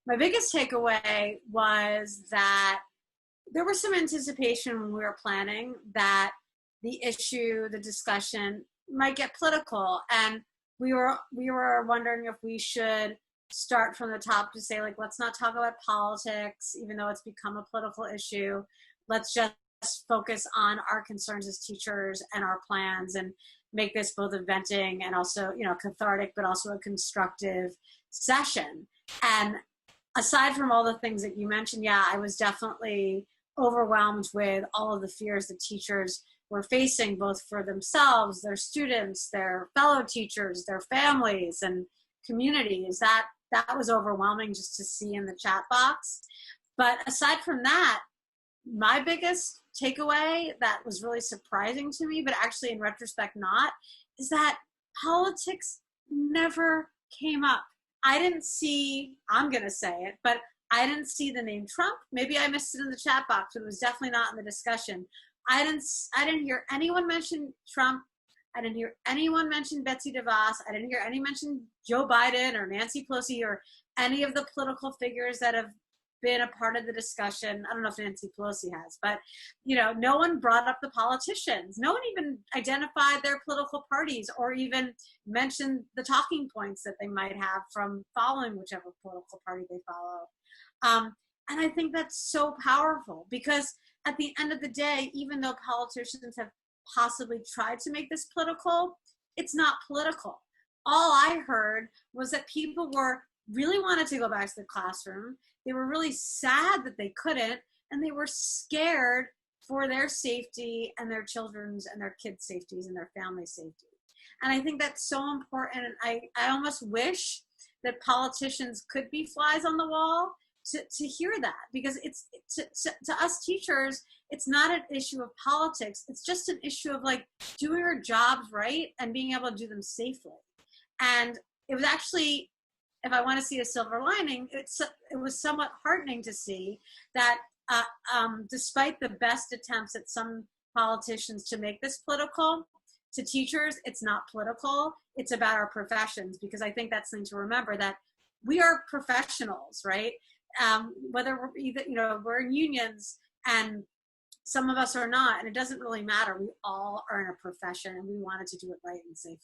My biggest takeaway was that there was some anticipation when we were planning that the issue, the discussion might get political. And we were wondering if we should start from the top to say, like, let's not talk about politics, even though it's become a political issue. Let's just focus on our concerns as teachers and our plans and make this both a venting and also, cathartic, but also a constructive session. And aside from all the things that you mentioned, yeah, I was definitely overwhelmed with all of the fears that teachers were facing, both for themselves, their students, their fellow teachers, their families, and communities. That was overwhelming just to see in the chat box. But aside from that, my biggest takeaway that was really surprising to me, but actually in retrospect not, is that politics never came up. I didn't see, I'm going to say it, but I didn't see the name Trump. Maybe I missed it in the chat box, but it was definitely not in the discussion. I didn't hear anyone mention Trump. I didn't hear anyone mention Betsy DeVos. I didn't hear any mention Joe Biden or Nancy Pelosi or any of the political figures that have been a part of the discussion. I don't know if Nancy Pelosi has, but no one brought up the politicians. No one even identified their political parties or even mentioned the talking points that they might have from following whichever political party they follow. And I think that's so powerful because at the end of the day, even though politicians have possibly tried to make this political, it's not political. All I heard was that people really wanted to go back to the classroom. They were really sad that they couldn't, and they were scared for their safety and their children's and their kids' safeties and their family safety. And I think that's so important. And I almost wish that politicians could be flies on the wall to hear that, because it's to us teachers, it's not an issue of politics. It's just an issue of like doing our jobs right and being able to do them safely. And it was actually, if I want to see a silver lining, it was somewhat heartening to see that despite the best attempts at some politicians to make this political, to teachers, it's not political. It's about our professions, because I think that's something to remember, that we are professionals, right? Whether we're either, we're in unions and some of us are not, and it doesn't really matter. We all are in a profession and we wanted to do it right and safely.